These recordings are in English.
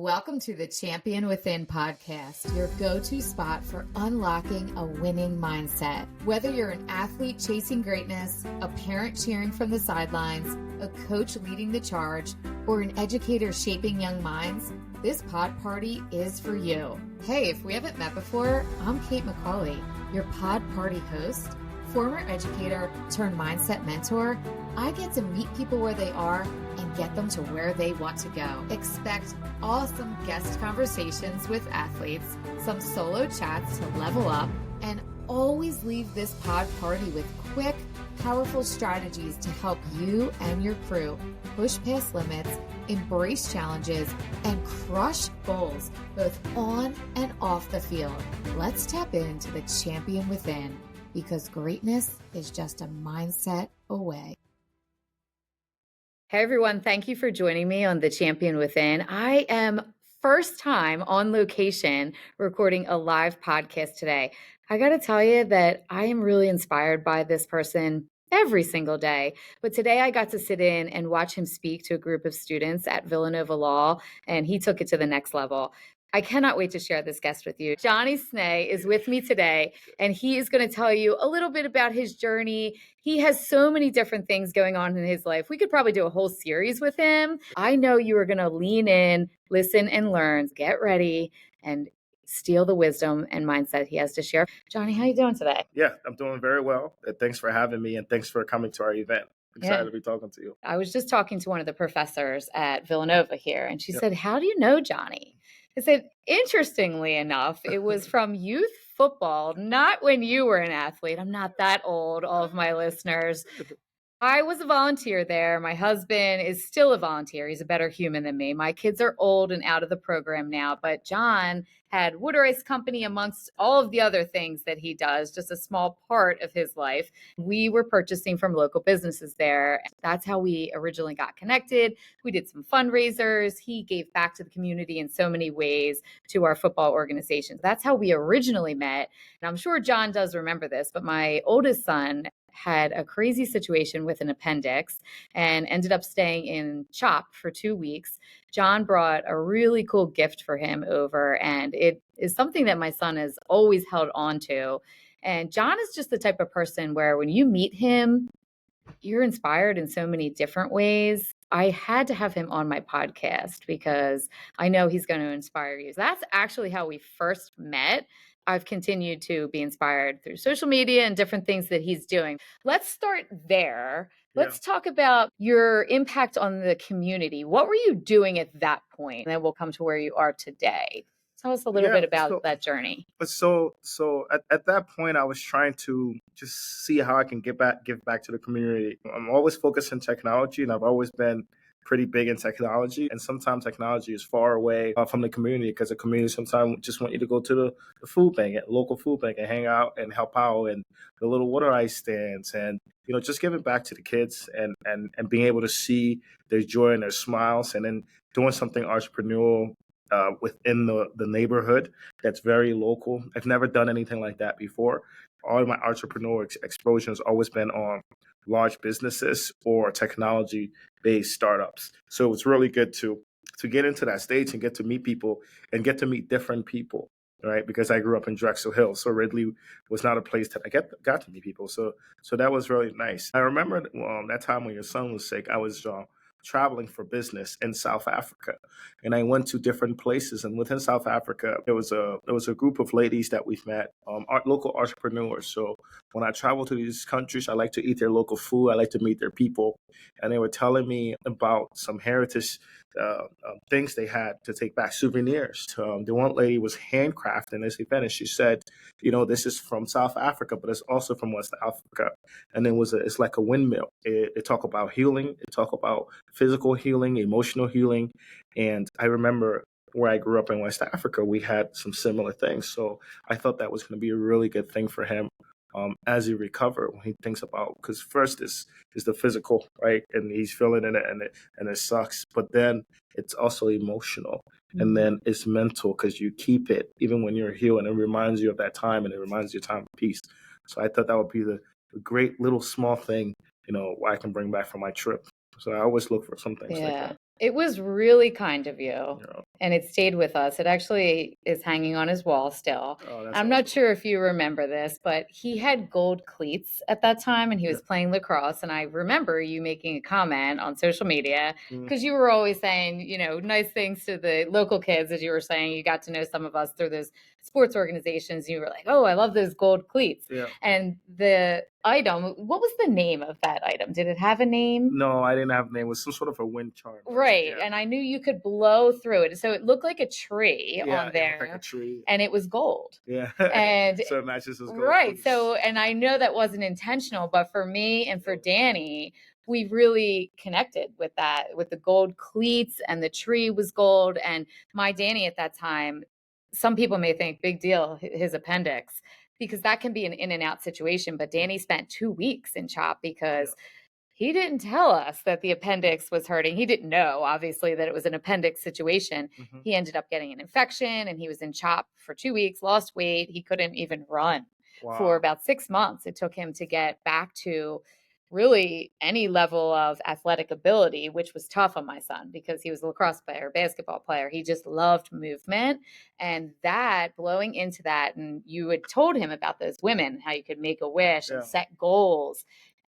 Welcome to the Champion Within podcast, your go-to spot for unlocking a winning mindset. Whether you're an athlete chasing greatness, a parent cheering from the sidelines, a coach leading the charge, or an educator shaping young minds, this pod party is for you. Hey, if we haven't met before, I'm Kate McCauley, your pod party host, former educator turned mindset mentor. I get to meet people where they are and get them to where they want to go. Expect awesome guest conversations with athletes, some solo chats to level up, and always leave this pod party with quick, powerful strategies to help you and your crew push past limits, embrace challenges, and crush goals both on and off the field. Let's tap into the champion within, because greatness is just a mindset away. Hey everyone, thank you for joining me on The Champion Within. I am first time on location recording a live podcast today. I got to tell you that I am really inspired by this person every single day. But today I got to sit in and watch him speak to a group of students at Villanova Law, and he took it to the next level. I cannot wait to share this guest with you. Johnny Sneh is with me today, and he is going to tell you a little bit about his journey. He has so many different things going on in his life. We could probably do a whole series with him. I know you are going to lean in, listen, and learn. Get ready and steal the wisdom and mindset he has to share. Johnny, how you doing today? Yeah, I'm doing very well. Thanks for having me, and thanks for coming to our event. Excited to be talking to you. I was just talking to one of the professors at Villanova here, and she said, "How do you know Johnny?" I said, interestingly enough, it was from youth football, not when you were an athlete. I'm not that old, all of my listeners. I was a volunteer there. My husband is still a volunteer. He's a better human than me. My kids are old and out of the program now, but John had wood ice company amongst all of the other things that he does, just a small part of his life. We were purchasing from local businesses there. That's how we originally got connected. We did some fundraisers. He gave back to the community in so many ways to our football organization. That's how we originally met. And I'm sure John does remember this, but my oldest son had a crazy situation with an appendix and ended up staying in CHOP for 2 weeks. John brought a really cool gift for him over, and it is something that my son has always held on to. And John is just the type of person where when you meet him, you're inspired in so many different ways. I had to have him on my podcast because I know he's going to inspire you. That's actually how we first met. I've continued to be inspired through social media and different things that he's doing. Let's start there. Let's talk about your impact on the community. What were you doing at that point? And then we'll come to where you are today. Tell us a little bit about that journey. So at that point, I was trying to just see how I can give back to the community. I'm always focused on technology, and I've always been pretty big in technology. And sometimes technology is far away from the community, because the community sometimes just want you to go to the food bank, local food bank, and hang out and help out, and the little water ice stands, and just giving back to the kids and being able to see their joy and their smiles, and then doing something entrepreneurial within the neighborhood that's very local. I've never done anything like that before. All of my entrepreneurial exposure has always been on large businesses or technology-based startups. So it's really good to get into that stage and get to meet people and get to meet different people, right? Because I grew up in Drexel Hill, so Ridley was not a place that I got to meet people. So that was really nice. I remember that time when your son was sick, I was traveling for business in South Africa, and I went to different places. And within South Africa, there was a group of ladies that we've met, local entrepreneurs. So when I travel to these countries, I like to eat their local food. I like to meet their people, and they were telling me about some heritage things they had to take back, souvenirs. The one lady was handcrafting this event, and she said, this is from South Africa, but it's also from West Africa. And it's like a windmill. It talk about healing. It talk about physical healing, emotional healing. And I remember where I grew up in West Africa, we had some similar things. So I thought that was going to be a really good thing for him as he recovered, when he thinks about, because first is the physical, right? And he's feeling it, and it sucks. But then it's also emotional. Mm-hmm. And then it's mental, because you keep it even when you're healing. It reminds you of that time, and it reminds you of time of peace. So I thought that would be the great little small thing, I can bring back from my trip. So I always look for some things like that. It was really kind of you. and it stayed with us. It actually is hanging on his wall still. Oh, that's I'm not awesome. sure if you remember this, but he had gold cleats at that time and he was playing lacrosse. And I remember you making a comment on social media because you were always saying, nice things to the local kids. As you were saying, you got to know some of us through those sports organizations. You were like, oh, I love those gold cleats. Yeah. And the item, what was the name of that item? Did it have a name? No, I didn't have a name. It was some sort of a wind charm. Right. Yeah. And I knew you could blow through it. So it looked like a tree Yeah, on there. It looked like a tree. And it was gold. Yeah. And so it matches his gold. Right. Cleats. So, and I know that wasn't intentional, but for me and for Danny, we really connected with that, with the gold cleats, and the tree was gold. And my Danny at that time, some people may think big deal, his appendix, because that can be an in and out situation. But Danny spent 2 weeks in CHOP because he didn't tell us that the appendix was hurting. He didn't know, obviously, that it was an appendix situation. He ended up getting an infection and he was in CHOP for 2 weeks, lost weight. He couldn't even run for about 6 months. It took him to get back to really any level of athletic ability, which was tough on my son because he was a lacrosse player, basketball player. He just loved movement, and that blowing into that. And you had told him about those women, how you could make a wish and set goals.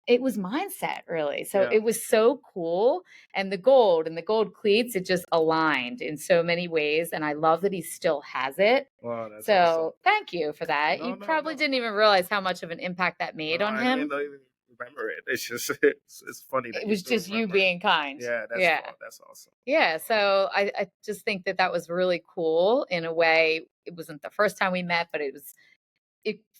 It was mindset, really. So it was so cool. And the gold cleats, it just aligned in so many ways. And I love that he still has it. Wow, that's so awesome. Thank you for that. You probably didn't even realize how much of an impact that made on him. I don't even remember it. It's just, it's funny that it was just you being kind. Yeah, that's awesome. Yeah. So I just think that was really cool in a way. It wasn't the first time we met, but it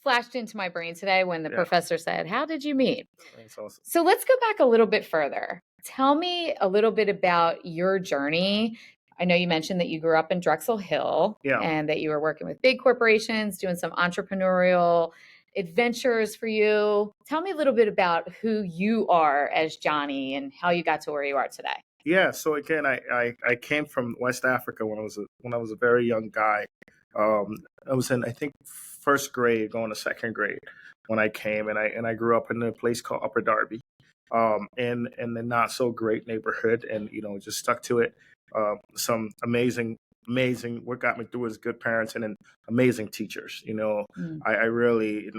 flashed into my brain today when the professor said, how did you meet? That's awesome. So let's go back a little bit further. Tell me a little bit about your journey. I know you mentioned that you grew up in Drexel Hill and that you were working with big corporations, doing some entrepreneurial adventures for you. Tell me a little bit about who you are as Johnny and how you got to where you are today. Yeah. So again, I came from West Africa when I was a very young guy. I was in, I think, first grade, going to second grade when I came, and I grew up in a place called Upper Darby, in the not so great neighborhood, and just stuck to it. Some amazing. What got me through is good parents and then amazing teachers. I really,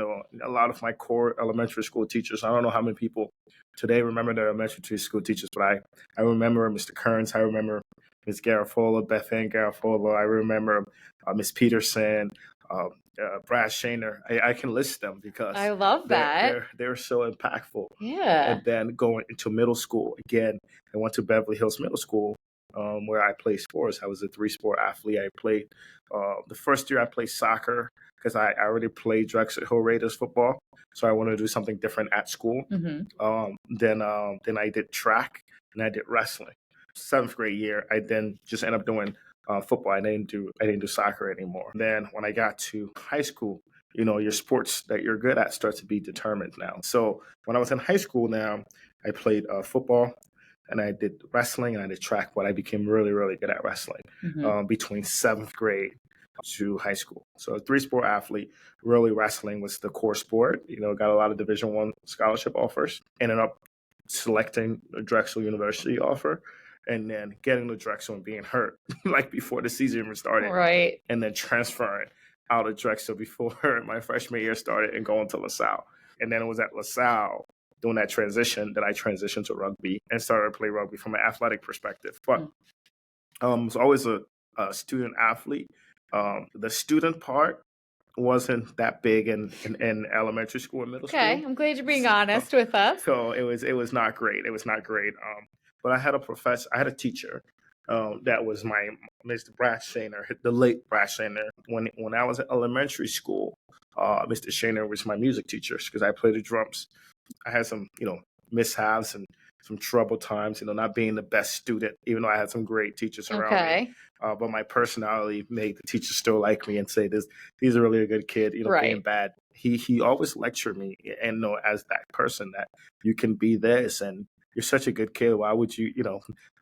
a lot of my core elementary school teachers. I don't know how many people today remember their elementary school teachers, but I remember Mr. Kearns. I remember Ms. Garafola, Beth Ann Garafola. I remember Ms. Peterson, Brad Shaner. I can list them because I love that. They're so impactful. Yeah. And then going into middle school, again, I went to Beverly Hills Middle School, where I played sports. I was a 3-sport athlete. I played the first year I played soccer because I already played Drexel Hill Raiders football. So I wanted to do something different at school. Then I did track and I did wrestling. 7th grade year, I then just ended up doing football. I didn't do soccer anymore. Then when I got to high school, your sports that you're good at start to be determined now. So when I was in high school now, I played football and I did wrestling and I did track, but I became really, really good at wrestling between 7th grade to high school. So a 3-sport athlete, really wrestling was the core sport. Got a lot of Division I scholarship offers. Ended up selecting a Drexel University offer. And then getting to Drexel and being hurt like before the season even started. Right. And then transferring out of Drexel before my freshman year started and going to LaSalle. And then it was at LaSalle doing that transition that I transitioned to rugby and started to play rugby from an athletic perspective. But I was always a student athlete. The student part wasn't that big in elementary school and middle school. Okay, I'm glad you're being honest with us. So it was not great. It was not great. But I had a teacher that was my Mr. Brad Shaner, the late Brad Shaner. When I was at elementary school, Mr. Shaner was my music teacher because I played the drums. I had some, mishaps and some troubled times, not being the best student, even though I had some great teachers around me. But my personality made the teachers still like me and say, he's a really good kid, being bad. He always lectured me and as that person that you can be this and you're such a good kid. Why would you,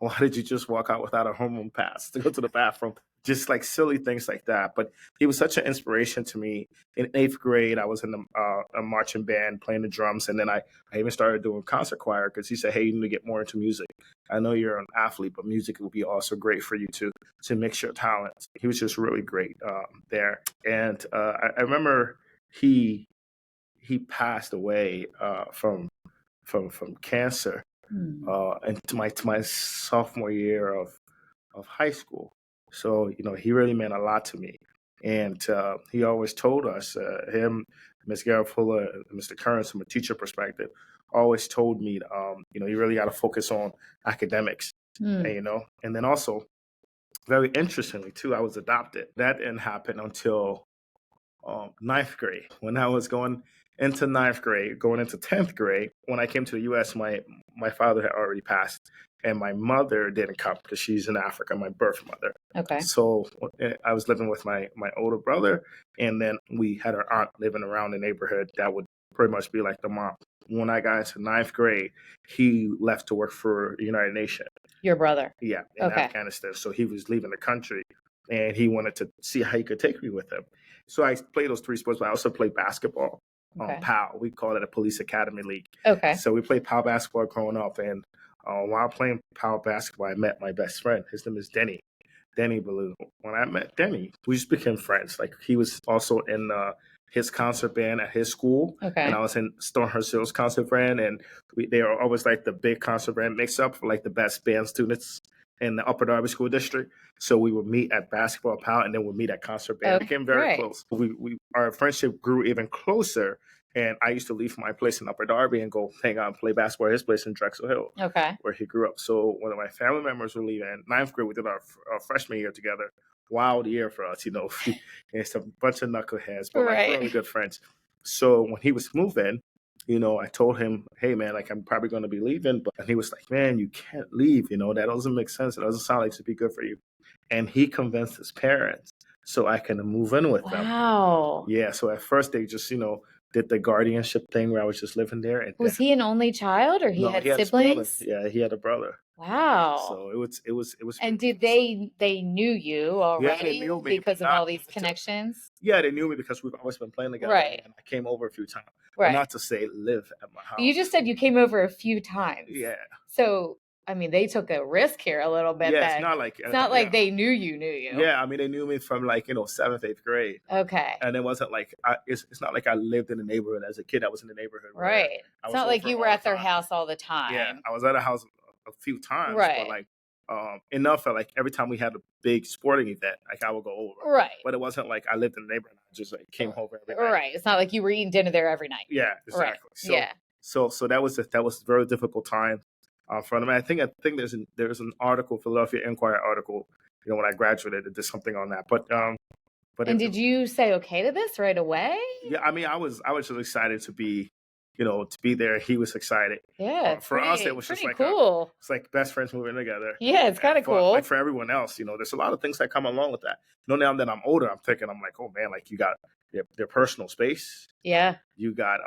why did you just walk out without a hormone pass to go to the bathroom? Just like silly things like that. But he was such an inspiration to me. In 8th grade, I was in a marching band playing the drums. And then I even started doing concert choir because he said, hey, you need to get more into music. I know you're an athlete, but music will be also great for you to mix your talents. He was just really great there. And I remember he passed away from cancer into my sophomore year of high school. So he really meant a lot to me, and he always told us, him, Ms. Garofula, Mr. Curran, from a teacher perspective, always told me, you really got to focus on academics, and then also, very interestingly too, I was adopted. That didn't happen until 9th grade. When I was going into 9th grade, going into 10th grade, when I came to the U.S., my father had already passed, and my mother didn't come because she's in Africa, my birth mother. Okay. So I was living with my older brother, and then we had our aunt living around the neighborhood that would pretty much be like the mom. When I got into 9th grade, he left to work for the United Nations. Your brother? Yeah, in Afghanistan. So he was leaving the country, and he wanted to see how he could take me with him. So I played those 3 sports, but I also played basketball. PAL, we call it a police academy league. Okay. So we played PAL basketball growing up, and while playing PAL basketball, I met my best friend. His name is Denny Ballough. When I met Denny, we just became friends. Like, he was also in his concert band at his school, and I was in Stonehurst Hills concert band, and they are always like the big concert band mix-up for like the best band students in the Upper Darby School District. So we would meet at basketball PAL, and then we'd meet at concert band. We became very close. Our friendship grew even closer, and I used to leave my place in Upper Darby and go hang out and play basketball at his place in Drexel Hill, where he grew up. So one of my family members were leaving. In 9th grade, we did our freshman year together. Wild year for us, It's a bunch of knuckleheads, but like really good friends. So when he was moving, I told him, hey, man, like, I'm probably going to be leaving. And he was like, man, you can't leave. That doesn't make sense. It doesn't sound like it should be good for you. And he convinced his parents so I can move in with them. Wow. Yeah. So at first they just, did the guardianship thing where I was just living there. And was he an only child, or he had siblings? Yeah, he had a brother. Wow. So it was. And did they knew you already? Yeah, they knew me because of all these connections? Yeah, they knew me because we've always been playing together. Right. And I came over a few times. Right. Not to say live at my house. You just said you came over a few times. Yeah. So, I mean, they took a risk here a little bit. Yeah, it's not like they knew you. Yeah, I mean, they knew me from like 7th, 8th grade. Okay. And it wasn't like it's not like I lived in the neighborhood as a kid. I was in the neighborhood. Right. It's not like you were at their house all the time. Yeah, I was at a house a few times. Right. But like enough that like every time we had a big sporting event, like I would go over. Right. But it wasn't like I lived in the neighborhood. I just like came over every night. Right. It's not like you were eating dinner there every night. Yeah, exactly. Right. So that was a very difficult time for them. I think there's an article, Philadelphia Inquirer article, when I graduated, it did something on that. But did you say okay to this right away? Yeah, I mean, I was just excited to be there. He was excited. Yeah, for us, it was just like cool. It's like best friends moving together. Yeah, it's kind of cool. Like for everyone else, there's a lot of things that come along with that. Now that I'm older, I'm like, oh man, like you got their personal space. Yeah. You got,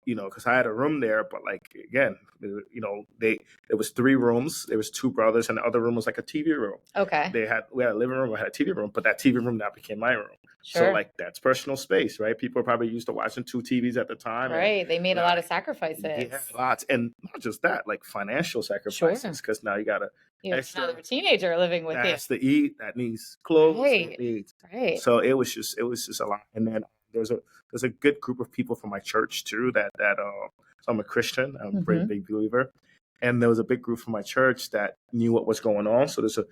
because I had a room there, but like, again, it was 3 rooms. There was 2 brothers, and the other room was like a TV room. Okay. We had a living room, we had a TV room, but that TV room now became my room. Sure. So like that's personal space, right? People are probably used to watching 2 TVs at the time. Right. And, they made a lot of sacrifices. Yeah, lots. And not just that, like financial sacrifices, because now you got to another teenager living with you. That has to eat, that needs clothes. Right. Right. So it was just a lot. And then there's a good group of people from my church too that so I'm a Christian. I'm a very big believer. And there was a big group from my church that knew what was going on. So there's a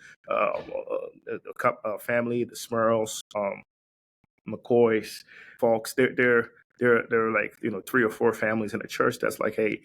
family, the Smurls, McCoys, folks. They're like 3 or 4 families in the church that's like, hey,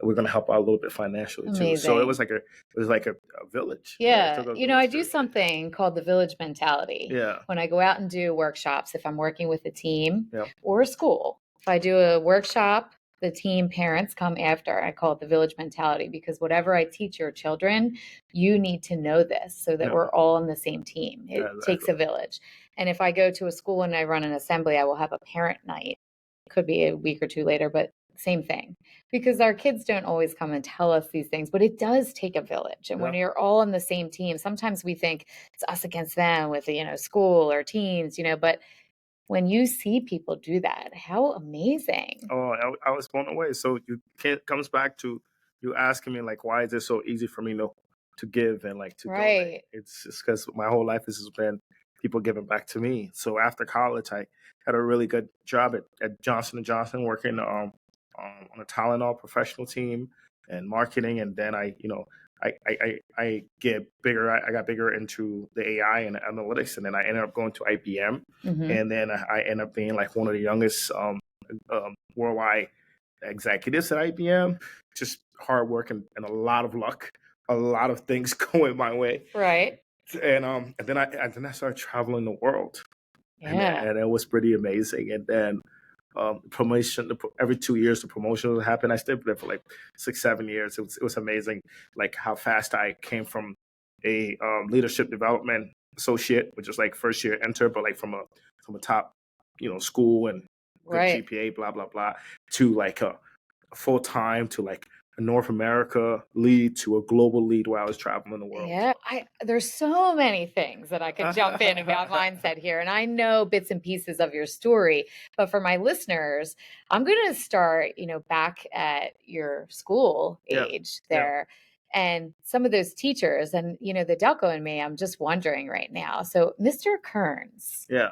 we're going to help out a little bit financially too. So it was like a village. Yeah. I do something called the village mentality. Yeah. When I go out and do workshops, if I'm working with a team or a school, if I do a workshop, the team parents come after. I call it the village mentality, because whatever I teach your children, you need to know this so that we're all on the same team. It takes a village. And if I go to a school and I run an assembly, I will have a parent night. It could be a week or 2 later, but same thing, because our kids don't always come and tell us these things, but it does take a village. And when Yeah. you're all on the same team, sometimes we think it's us against them with, school or teens, but when you see people do that, how amazing. Oh, I was blown away. So you can't comes back to you asking me like, why is it so easy for me to give and like to donate? Right. It's just because my whole life has just been people giving back to me. So after college, I had a really good job at Johnson and Johnson, working on a Tylenol professional team and marketing, and then I get bigger. I got bigger into the AI and analytics, and then I ended up going to IBM, Mhm. and then I ended up being like one of the youngest worldwide executives at IBM. Just hard work and a lot of luck, a lot of things going my way, Right. and then I started traveling the world, Yeah. and it was pretty amazing. And then promotion every 2 years, the promotion would happen. I stayed there for like 6-7 years. It was amazing, like how fast I came from a leadership development associate, which is like first year enter, but like from a top school and good Right. GPA, blah blah blah, to like a full time, to like a North America lead, to a global lead while I was traveling the world. Yeah, there's so many things that I could jump in about mindset here, and I know bits and pieces of your story, but for my listeners, I'm going to start, back at your school Yeah, age yeah, there, and some of those teachers, and the Delco in me, I'm just wondering right now. So, Mr. Kearns, yeah,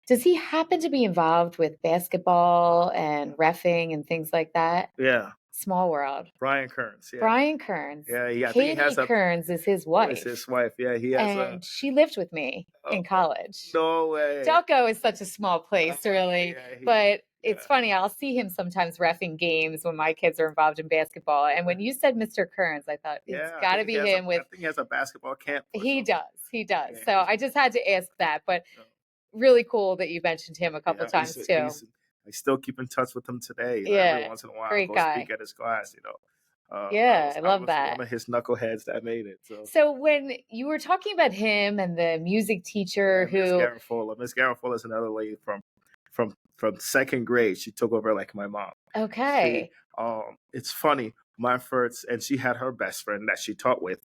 does he happen to be involved with basketball and reffing and things like that? yeah. Small world. Brian Kearns, yeah, Brian Kearns. yeah, yeah. I think he Katie has a. Kearns is his Is his wife. wife? Yeah, he has a. And she lived with me Oh, in college. no way. Delco is such a small place, really. Yeah, But yeah, it's funny. I'll see him sometimes reffing games when my kids are involved in basketball. And when you said Mr. Kearns, I thought it's yeah. I got to think he be has a. him I with, think he has a basketball camp or he something. does. He does. Yeah, So I just had to ask that. But yeah, really cool that you mentioned him a couple yeah. times too. I still keep in touch with him today. Every Yeah. once in a while, I Great go guy. speak at his class. Yeah. I I love was that. one of his knuckleheads that made it. So. So when you were talking about him and the music teacher Yeah, Miss who, Garofola. Miss Garofola is another lady from second grade. She took over like my mom. She, okay. it's funny. My first, and she had her best friend that she taught with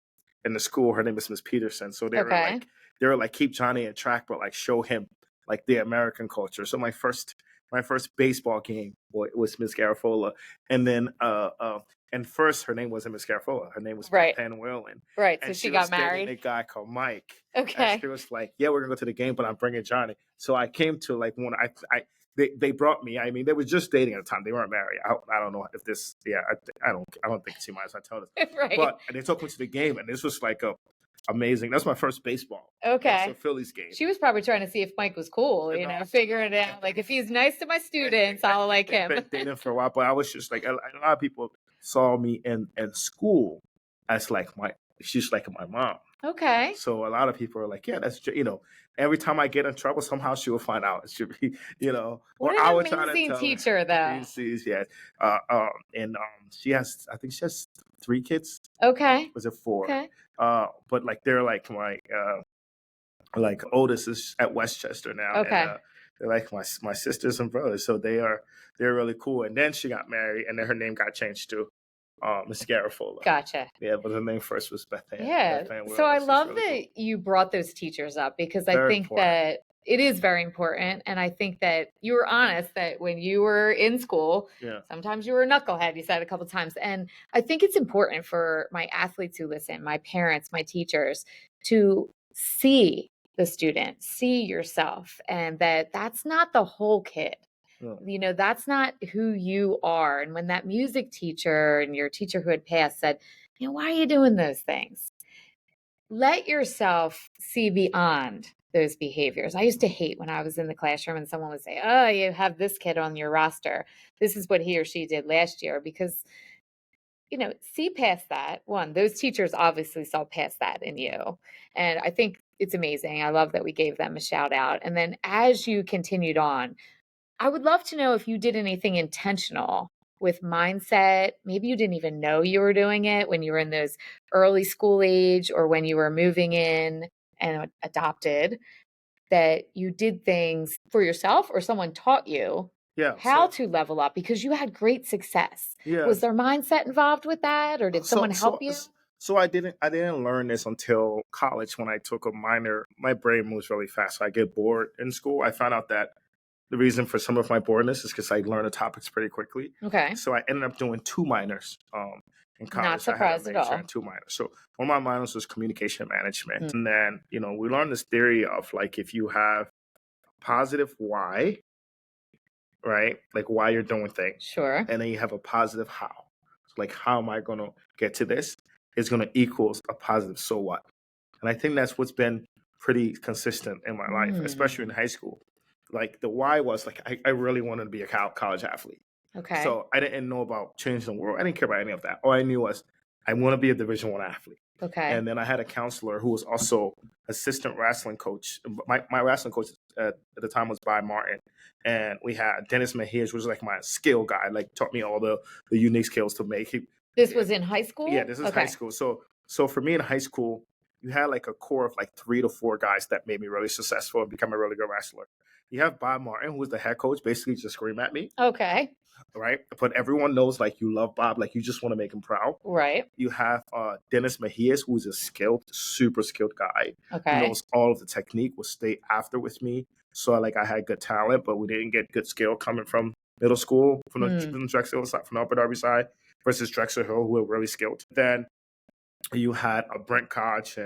in the school. Her name is Miss Peterson. So Okay. they were like keep Johnny in track, but like show him like the American culture. So my first baseball game was Miss Garofola, and then and first her name wasn't Miss Garofola. Her name was Right. Beth Ann Whalen. Right. So And she she was got dating a married. guy called Mike. Okay. And she was like, "Yeah, we're gonna go to the game, but I'm bringing Johnny." So I came to like when they brought me. I mean, they were just dating at the time. They weren't married. I don't know if this. Yeah, I don't think she might as I tell this. Right. But they took me to the game, and this was like a amazing. That's my first baseball. Okay. So Phillies game. She was probably trying to see if Mike was cool, figuring it out. Like if he's nice to my students, I'll like him. Been dating for a while, but I was just like a lot of people saw me in school as like she's like my mom. Okay. So a lot of people are like, yeah, that's every time I get in trouble, somehow she will find out. It should be, What I an would try to amazing tell teacher, her. though. She's yeah, and I think she has 3 kids. Okay. Was it 4? Okay. But like they're like my like oldest is at Westchester now. Okay. And, they're like my sisters and brothers, so they're really cool. And then she got married, and then her name got changed to Miss Garofola. Gotcha. Yeah, but her name first was Beth Ann. Yeah. Beth Ann So I Willis. love Really that you brought those teachers up because I Very think important. that it is very important. And I think that you were honest that when you were in school, Yeah. sometimes you were a knucklehead, you said a couple times. And I think it's important for my athletes who listen, my parents, my teachers, to see the student, see yourself, and that's not the whole kid. Yeah. That's not who you are. And when that music teacher and your teacher who had passed said, why are you doing those things? Let yourself see beyond those behaviors. I used to hate when I was in the classroom and someone would say, oh, you have this kid on your roster. This is what he or she did last year, because see past that. One, those teachers obviously saw past that in you. And I think it's amazing. I love that we gave them a shout out. And then as you continued on, I would love to know if you did anything intentional with mindset. Maybe you didn't even know you were doing it when you were in those early school age or when you were moving in and adopted, that you did things for yourself or someone taught you Yeah. how to level up because you had great success. Yeah. Was there mindset involved with that, or did someone help you? So I didn't learn this until college when I took a minor. My brain moves really fast. So I get bored in school. I found out that the reason for some of my boredness is because I learn the topics pretty quickly. Okay. So I ended up doing 2 minors in college. Not surprised I had at a major all. and 2 minors. So one of my minors was communication management. And then, we learned this theory of like if you have positive why, right? Like why you're doing things. Sure. And then you have a positive how. So like how am I going to get to this? Is going to equals a positive so what. And I think that's what's been pretty consistent in my life, especially in high school. Like the why was like I really wanted to be a college athlete. Okay. So I didn't know about changing the world. I didn't care about any of that. All I knew was I want to be a Division I athlete. Okay. And then I had a counselor who was also assistant wrestling coach. My wrestling coach at the time was Bob Martin. And we had Dennis Mejia, which was like my skill guy, like taught me all the unique skills to make. This was in high school? Yeah, this is high school. So for me in high school, you had like a core of like 3 to 4 guys that made me really successful and become a really good wrestler. You have Bob Martin, who was the head coach, basically just scream at me. Okay. Right. But everyone knows like you love Bob, like you just want to make him proud. Right. You have Dennis Mejia, who's a super skilled guy. Okay. Who knows all of the technique, will stay after with me. So like I had good talent, but we didn't get good skill coming from middle school, from the Drexel side, from the Upper Darby side, versus Drexel Hill, who were really skilled. Then you had Brent Koch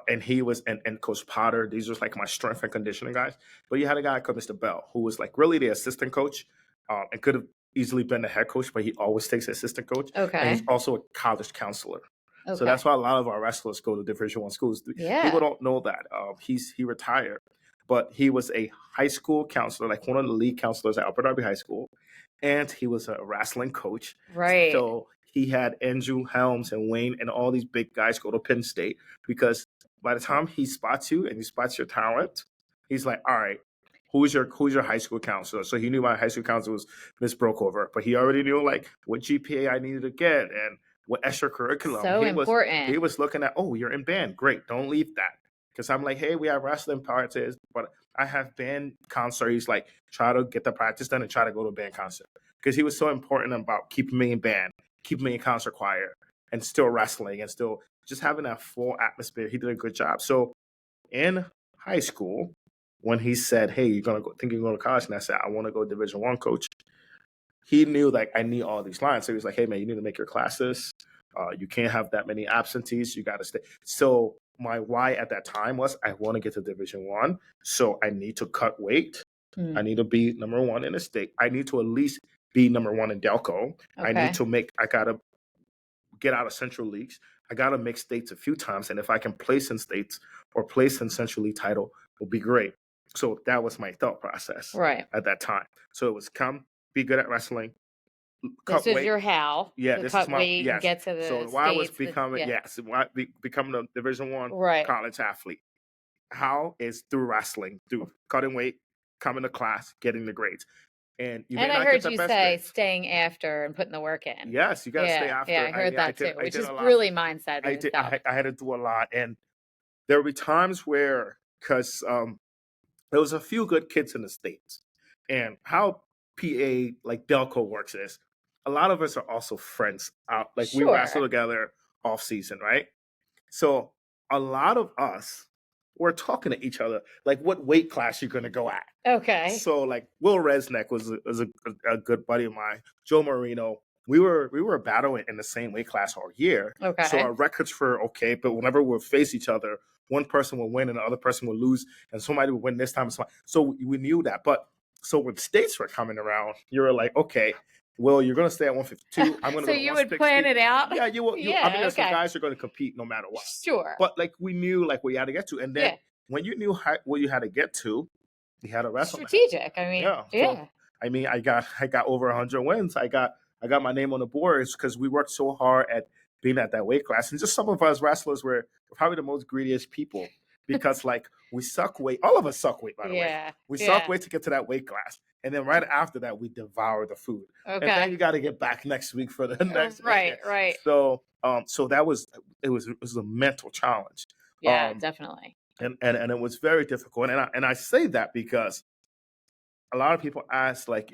and he was and Coach Potter. These were like my strength and conditioning guys. But you had a guy called Mr. Bell, who was like really the assistant coach, and could have easily been the head coach, but he always takes assistant coach. Okay. And he's also a college counselor. Okay. So that's why a lot of our wrestlers go to Division I schools. Yeah. People don't know that. He retired, but he was a high school counselor, like one of the lead counselors at Upper Darby High School, and he was a wrestling coach. Right. So he had Andrew Helms and Wayne and all these big guys go to Penn State, because by the time he spots you and he spots your talent, he's like, all right, who's your high school counselor? So he knew my high school counselor was Miss Brokover, but he already knew like what GPA I needed to get and what extracurriculum. So important. He was looking at, oh, you're in band. Great. Don't leave that. Because I'm like, hey, we have wrestling practice, but I have band concert. He's like, try to get the practice done and try to go to a band concert. Because he was so important about keeping me in band, keeping me in concert choir, and still wrestling and still just having that full atmosphere. He did a good job. So in high school, when he said, hey, you're going to think you're going to college, and I said, I want to go Division I coach, he knew like I need all these lines. So he was like, hey, man, you need to make your classes. You can't have that many absentees. You got to stay. So my why at that time was I want to get to Division I. So I need to cut weight. I need to be number 1 in the state. I need to at least be number 1 in Delco. Okay. I got to get out of Central Leagues. I got to make states a few times. And if I can place in states or place in Central League title, will be great. So that was my thought process at that time. So it was be good at wrestling. This is your how. Yeah, this is my weight, get to the so why was becoming becoming a Division I college athlete. How is through wrestling, through cutting weight, coming to class, getting the grades. And I heard you say staying after and putting the work in. Yes, you got to stay after. Yeah, I heard that too, which is really mindset. I had to do a lot, and there would be times where, because there was a few good kids in the States, and how PA like Delco works is a lot of us are also friends out. Like we wrestle together off season, right? So a lot of us were talking to each other, like what weight class you're going to go at. Okay. So like Will Resnick was a good buddy of mine. Joe Marino. We were battling in the same weight class all year. Okay. So our records were okay, but whenever we would face each other, one person would win and the other person would lose, and somebody would win this time. So we knew that. But so when states were coming around, you were like, okay, well, you're going to stay at 152. I'm going to. So you would plan it out. Yeah, you will. I mean, some guys are going to compete no matter what. Sure. But like we knew like what you had to get to, and then when you knew what you had to get to, you had to wrestle. Strategic. I mean, So, I mean, I got over 100 wins. I got my name on the boards because we worked so hard at being at that weight class, and just some of us wrestlers were probably the most greediest people because like we suck weight. All of us suck weight, by the way. We suck weight to get to that weight class. And then right after that, we devour the food. Okay. And then you got to get back next week for the next week. Right. So, so that was it was a mental challenge. Yeah, definitely. And it was very difficult. And I say that because a lot of people ask, like,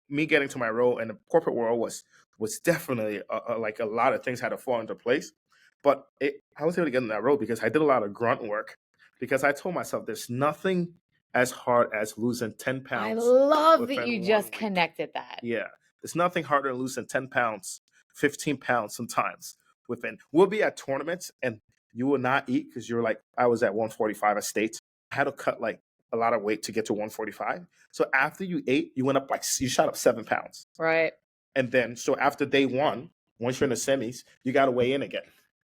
me getting to my role in the corporate world was definitely like a lot of things had to fall into place. But I was able to get in that role because I did a lot of grunt work, because I told myself there's nothing as hard as losing 10 I pounds. love that within you 1 just week. connected that. Yeah. There's nothing harder than losing 10 pounds, 15 pounds sometimes we'll be at tournaments and you will not eat because you're like, I was at 145 at States. I had to cut like a lot of weight to get to 145. So after you ate, you went up you shot up 7 pounds. Right. And then, so after day one, once you're in the semis, you got to weigh in again.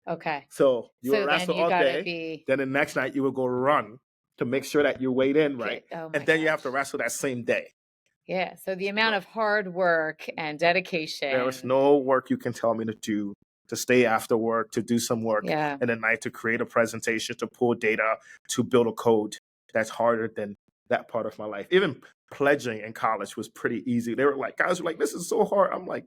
Okay. So you will then wrestle you all gotta day. Then the next night you will go run to make sure that you weighed in right. Oh my and then you have to gosh. wrestle that same day. Yeah. So the amount of hard work and dedication. There is no work you can tell me to do, to stay after work, to do some work Yeah. in the night, to create a presentation, to pull data, to build a code that's harder than that part of my life. Even pledging in college was pretty easy. They were like, guys were like, this is so hard. I'm like,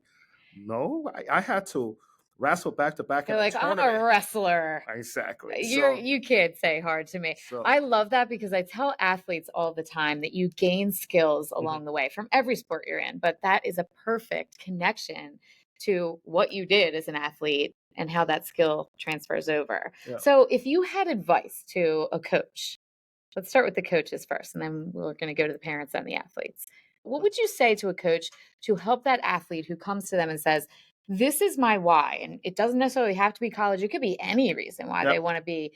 no, I had to wrestle back to back. You're like, I'm a wrestler. Exactly. You can't say hard to me. I love that because I tell athletes all the time that you gain skills along the way from every sport you're in, but that is a perfect connection to what you did as an athlete and how that skill transfers over. Yeah. So if you had advice to a coach, let's start with the coaches first, and then we're going to go to the parents and the athletes. What would you say to a coach to help that athlete who comes to them and says, this is my why? And it doesn't necessarily have to be college. It could be any reason why they want to be,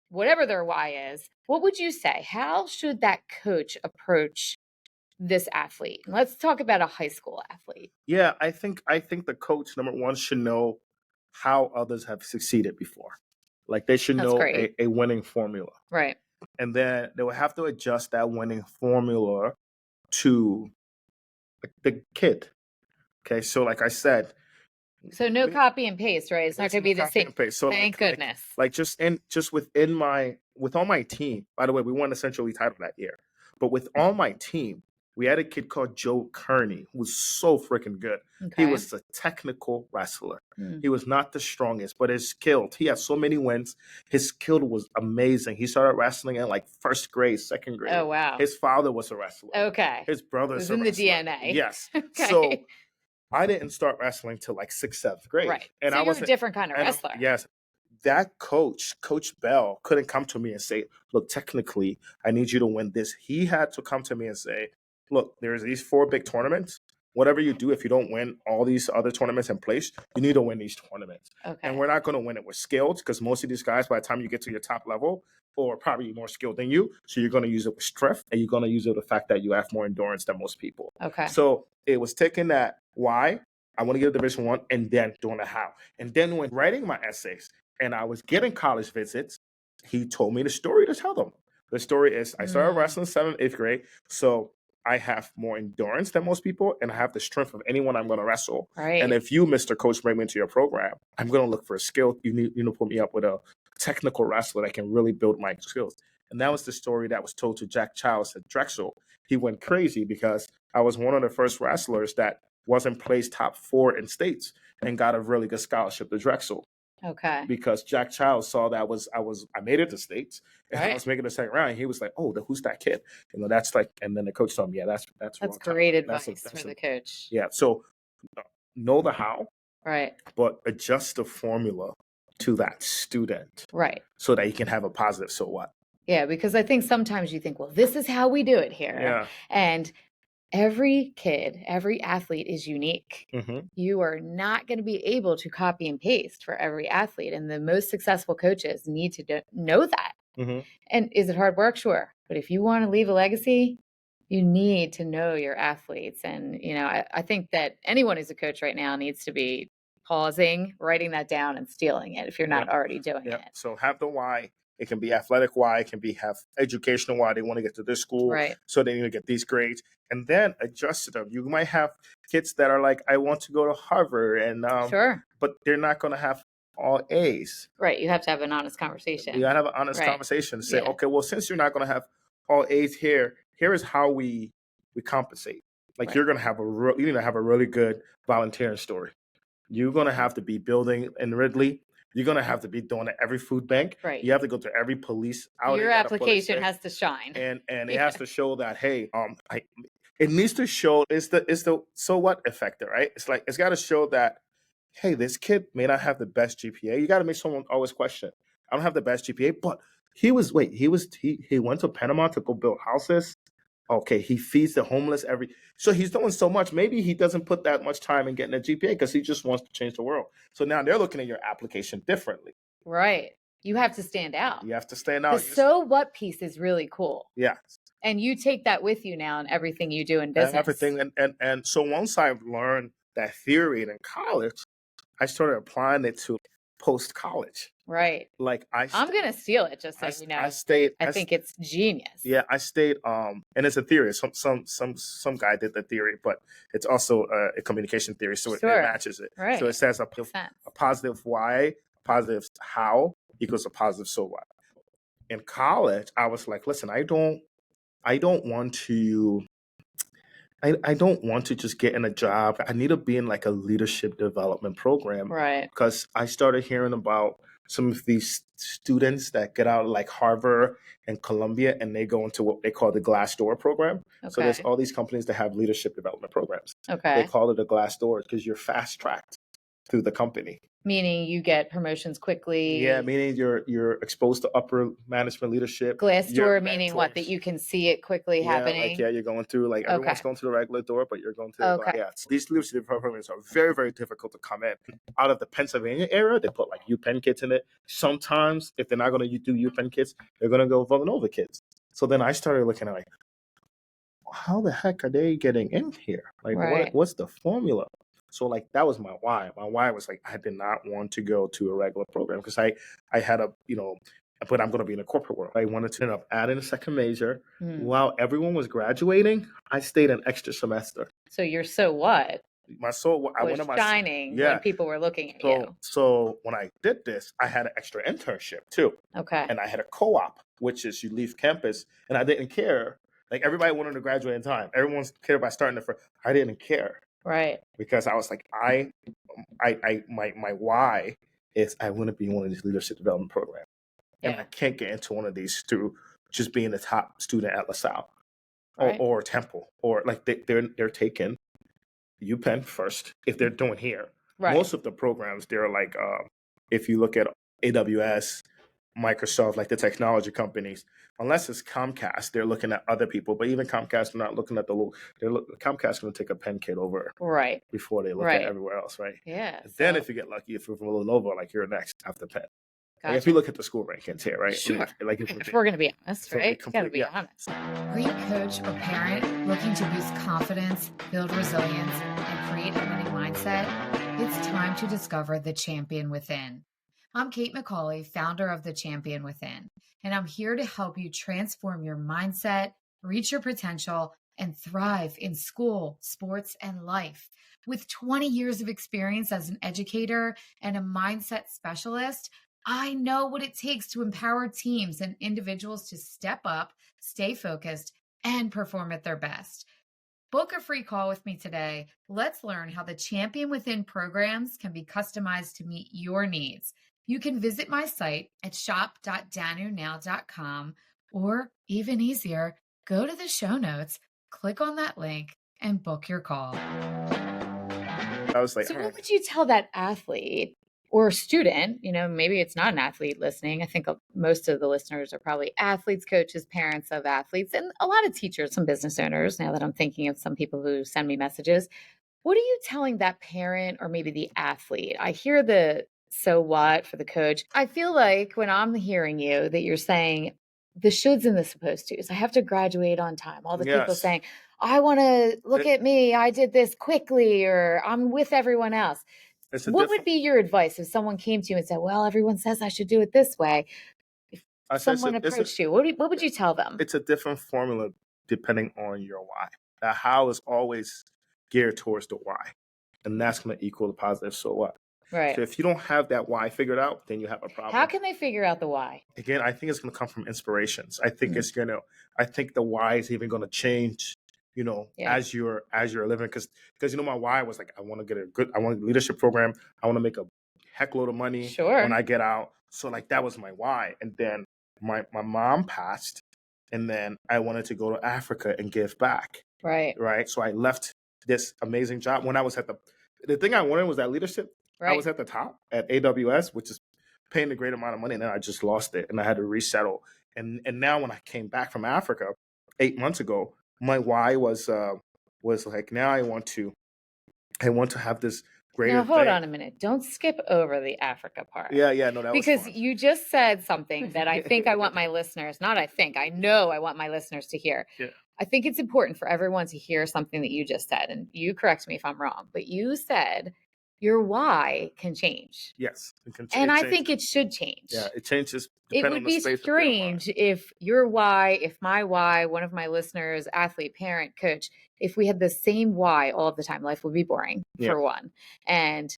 whatever their why is. What would you say? How should that coach approach this athlete? Let's talk about a high school athlete. Yeah, I think the coach, number one, should know how others have succeeded before. Like they should know a winning formula. Right. And then they will have to adjust that winning formula to the kid. Okay, so like I said. So no copy and paste, right? It's not going to be the same. So Thank goodness. With all my team, by the way, we won the Central League title that year. But with all my team, we had a kid called Joe Kearney who was so freaking good. Okay. He was a technical wrestler. He was not the strongest, but his skill, he had so many wins. His skill was amazing. He started wrestling in like first grade, second grade. Oh, wow. His father was a wrestler. Okay. His brother's a wrestler. It was in the DNA. Yes. Okay. So I didn't start wrestling till like 6th, 7th grade. Right. And so you're a different kind of wrestler. Yes. That Coach Bell, couldn't come to me and say, look, technically, I need you to win this. He had to come to me and say, look, there's these 4 big tournaments. Whatever you do, if you don't win all these other tournaments in place, you need to win these tournaments. Okay. And we're not going to win it with skills, because most of these guys, by the time you get to your top level, are probably more skilled than you. So you're going to use it with strength, and you're going to use it with the fact that you have more endurance than most people. Okay. So it was taking that why, I want to get to Division I, and then doing the how. And then when writing my essays and I was getting college visits, he told me the story to tell them. The story is I started wrestling 7th, 8th grade. So I have more endurance than most people, and I have the strength of anyone I'm going to wrestle. Right. And if you, Mr. Coach, bring me into your program, I'm going to look for a skill. You need to put me up with a technical wrestler that can really build my skills. And that was the story that was told to Jack Childs at Drexel. He went crazy because I was one of the first wrestlers that wasn't placed top 4 in states and got a really good scholarship to Drexel. Okay. Because Jack Childs saw that I made it to states, and I was making the second round. And he was like, "Oh, who's that kid?" That's like, and then the coach told me, "Yeah, that's great advice for the coach." Yeah. So know the how, right? But adjust the formula to that student, right? So that you can have a positive. So what? Yeah, because I think sometimes you think, well, this is how we do it here, yeah, and every kid, every athlete is unique. You are not going to be able to copy and paste for every athlete. And the most successful coaches need to know that. And is it hard work? Sure. But if you want to leave a legacy, you need to know your athletes. And, I think that anyone who's a coach right now needs to be pausing, writing that down, and stealing it if you're not already doing it. So have the why. It can be athletic why, it can be have educational why, they want to get to this school, right? So they need to get these grades, and then adjust to them. You might have kids that are like, I want to go to Harvard, and sure, but they're not going to have all A's. Right. You have to have an honest conversation. You got to have an honest conversation. Say, okay, well, since you're not going to have all A's here is how we compensate. Like you're going to have you need to have a really good volunteering story. You're going to have to be building in Ridley. You're going to have to be doing it every food bank. Right. You have to go to every police outing. Your application has to shine. And it has to show that, hey, it needs to show it's the so what effect, right? It's like, it's got to show that, hey, this kid may not have the best GPA. You got to make someone always question. I don't have the best GPA, but he went to Panama to go build houses. Okay, he feeds the homeless so he's doing so much. Maybe he doesn't put that much time in getting a GPA because he just wants to change the world. So now they're looking at your application differently. Right. You have to stand out. You have to stand out. The so what piece is really cool. Yeah. And you take that with you now in everything you do in business. Everything. And so once I've learned that theory in college, I started applying it to post-college. Right. Like I'm going to steal it, just so you know. I think it's genius. Yeah, I stayed, and it's a theory. Some guy did the theory, but it's also a communication theory, so it matches it. Right. So it says a positive why, a positive how equals a positive so what. In college, I was like, listen, I don't want to just get in a job. I need to be in like a leadership development program. Right. Because I started hearing about some of these students that get out of like Harvard and Columbia, and they go into what they call the Glassdoor program. Okay. So there's all these companies that have leadership development programs. Okay. They call it a Glassdoor because you're fast tracked through the company. Meaning you get promotions quickly. Yeah, meaning you're exposed to upper management leadership. Glassdoor meaning what? That you can see it quickly happening? You're going through, like everyone's going through the regular door, but you're going through these leadership programs are very, very difficult to come in. Out of the Pennsylvania area, they put like UPenn kids in it. Sometimes, if they're not going to do UPenn kids, they're going to go Villanova kids. So then I started looking at like, how the heck are they getting in here? Like, what's the formula? So like that was my why. My why was like I did not want to go to a regular program because I had but I'm going to be in the corporate world. I wanted to end up adding a second major. While everyone was graduating, I stayed an extra semester. So your so what? My soul was shining when people were looking at you. So when I did this, I had an extra internship too. Okay. And I had a co-op, which is you leave campus, and I didn't care. Like everybody wanted to graduate in time. Everyone's cared about starting the first. I didn't care. Right. Because I was like, my why is I want to be in one of these leadership development programs. And I can't get into one of these through just being the top student at LaSalle or Temple, or like they're taking UPenn first if they're doing here. Right. Most of the programs, they're like, if you look at AWS, Microsoft, like the technology companies, unless it's Comcast, they're looking at other people. But even Comcast, they're not looking at Comcast going to take a Penn kid over before they look at everywhere else, right? Yeah. Then if you get lucky, if you're from Villanova, like you're next after Penn. Gotcha. Like if you look at the school rankings here, right? Sure. Like if we're going to be honest, right? Got to be honest. Are you a coach or parent looking to boost confidence, build resilience, and create a winning mindset? It's time to discover the champion within. I'm Kate McCauley, founder of The Champion Within, and I'm here to help you transform your mindset, reach your potential, and thrive in school, sports, and life. With 20 years of experience as an educator and a mindset specialist, I know what it takes to empower teams and individuals to step up, stay focused, and perform at their best. Book a free call with me today. Let's learn how the Champion Within programs can be customized to meet your needs. You can visit my site at shop.danunow.com, or even easier, go to the show notes, click on that link, and book your call. I was like, so what would you tell that athlete or student? Maybe it's not an athlete listening. I think most of the listeners are probably athletes, coaches, parents of athletes, and a lot of teachers, some business owners, now that I'm thinking of some people who send me messages. What are you telling that parent or maybe the athlete? I hear the so what for the coach. I feel like when I'm hearing you that you're saying the shoulds and the supposed to's. I have to graduate on time. All the people saying, I want to look at me. I did this quickly, or I'm with everyone else. What would be your advice if someone came to you and said, well, everyone says I should do it this way? If someone approached you, what would you tell them? It's a different formula depending on your why. The how is always geared towards the why. And that's going to equal the positive so what. Right. So if you don't have that why figured out, then you have a problem. How can they figure out the why? Again, I think it's going to come from inspirations. I think I think the why is even going to change, as you're living. Because my why was like, I want to get I want a leadership program. I want to make a heck load of money Sure. when I get out. So like that was my why. And then my mom passed, and then I wanted to go to Africa and give back. Right. So I left this amazing job when I was at the thing I wanted was that leadership. Right. I was at the top at AWS, which is paying a great amount of money, and then I just lost it, and I had to resettle. And now when I came back from Africa 8 months ago, my why was like, now I want to have this greater Now, hold thing. on a minute. Don't skip over the Africa part. Yeah, no, that was because fun. you just said something that I think I want my listeners, I know I want my listeners to hear. Yeah. I think it's important for everyone to hear something that you just said, and you correct me if I'm wrong, but you said your why can change. Yes. It can And I change. think it should change. Yeah, it changes. It would be strange if your why, if my why, one of my listeners, athlete, parent, coach, if we had the same why all the time, life would be boring, for one. And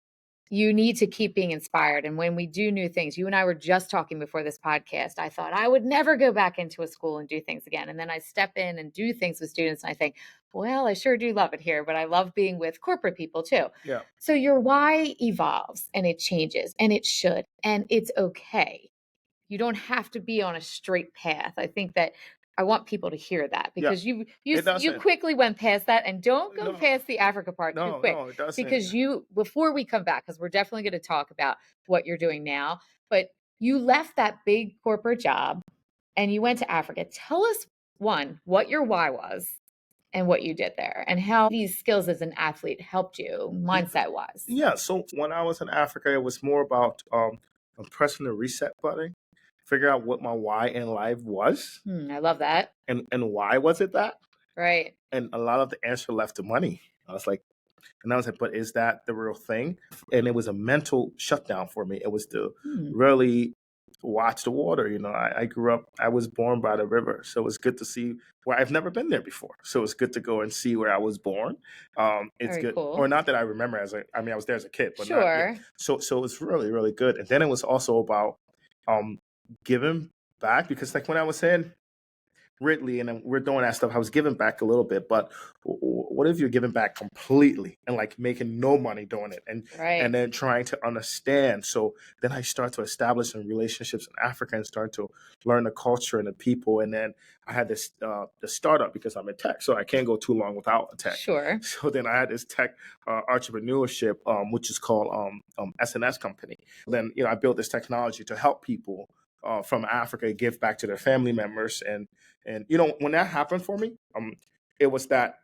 you need to keep being inspired. And when we do new things, you and I were just talking before this podcast, I thought I would never go back into a school and do things again. And then I step in and do things with students, and I think, well, I sure do love it here, but I love being with corporate people too. Yeah. So your why evolves and it changes, and it should, and it's okay. You don't have to be on a straight path. I think that I want people to hear that, because you quickly went past that, and don't go past the Africa part too quick. No, it doesn't. Because before we come back, because we're definitely going to talk about what you're doing now, but you left that big corporate job and you went to Africa. Tell us, one, what your why was and what you did there, and how these skills as an athlete helped you mindset wise. Yeah. So when I was in Africa, it was more about pressing the reset button, figure out what my why in life was. I love that. And why was it that? Right. And a lot of the answer left to money. I was like, but is that the real thing? And it was a mental shutdown for me. It was to really watch the water. I was born by the river. So it was good to see where I've never been there before. So it's good to go and see where I was born. It's Very good. cool. Or not that I remember I was there as a kid, but sure. So it was really, really good. And then it was also about giving back, because like when I was in Ridley and we're doing that stuff, I was giving back a little bit, but what if you're giving back completely and like making no money doing it, and then trying to understand? So then I start to establish some relationships in Africa and start to learn the culture and the people. And then I had this the startup, because I'm in tech, so I can't go too long without a tech. Sure. So then I had this tech entrepreneurship, which is called SNS company. Then I built this technology to help people from Africa give back to their family members. And when that happened for me, it was that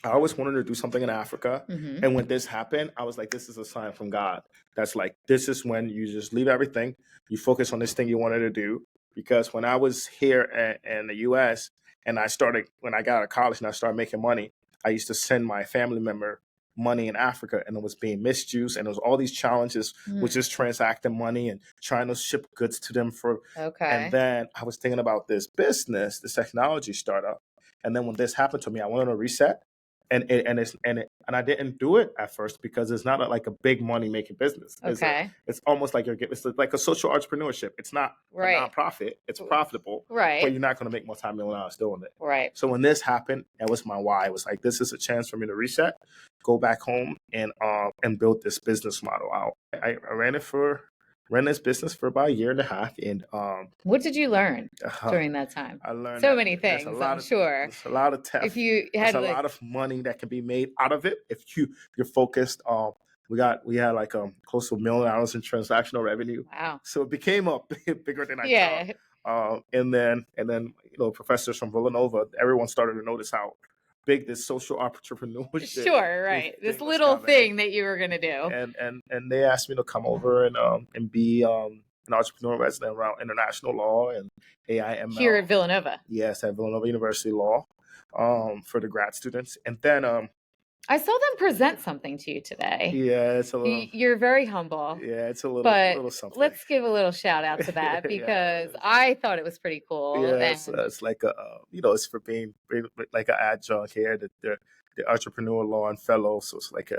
I always wanted to do something in Africa. Mm-hmm. And when this happened, I was like, this is a sign from God. That's like, this is when you just leave everything. You focus on this thing you wanted to do. Because when I was here in the US and when I got out of college and I started making money, I used to send my family member money in Africa, and it was being misused, and there was all these challenges with just transacting money and trying to ship goods to them and then I was thinking about this business, this technology startup, and then when this happened to me, I wanted to reset, and I didn't do it at first because it's not like a big money making business. It's almost like it's like a social entrepreneurship. It's not a nonprofit. It's profitable, but you're not going to make multi-million doing it. Right. So when this happened, that was my why. It was like, this is a chance for me to reset, go back home, and build this business model out. I ran this business for about a year and a half. And what did you learn during that time? I learned so many things. I'm sure. There's a lot of tech. If you had a lot of money that can be made out of it if you're focused. We had like close to $1 million in transactional revenue. Wow. So it became bigger than I thought. And then professors from Villanova, everyone started to notice how big this social entrepreneurship. Sure, right. This little thing that you were going to do. And they asked me to come over and be an entrepreneur resident around international law and AI/ML. Here at Villanova. Yes, at Villanova University Law, for the grad students. And then I saw them present something to you today. Yeah, it's a little. You're very humble. Yeah, it's a little. But little something. Let's give a little shout out to that, because I thought it was pretty cool. Yeah, it's like a it's for being like an adjunct here, the entrepreneur law and fellow. So it's like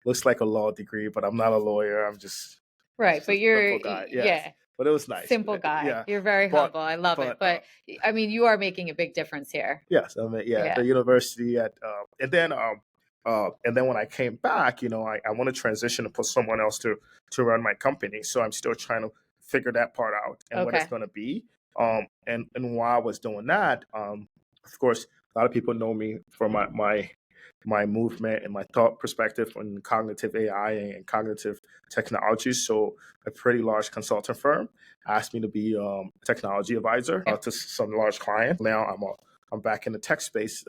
looks like a law degree, but I'm not a lawyer. I'm just but you're guy. Yeah. But it was nice. Simple guy. Yeah. You're very humble. I love it. But I mean, you are making a big difference here. Yes. I mean, the university and then And then when I came back, I want to transition and put someone else to run my company. So I'm still trying to figure that part out and what it's going to be. And while I was doing that, of course, a lot of people know me for my movement and my thought perspective on cognitive AI and cognitive technologies. So a pretty large consulting firm asked me to be a technology advisor to some large client. Now I'm back in the tech space,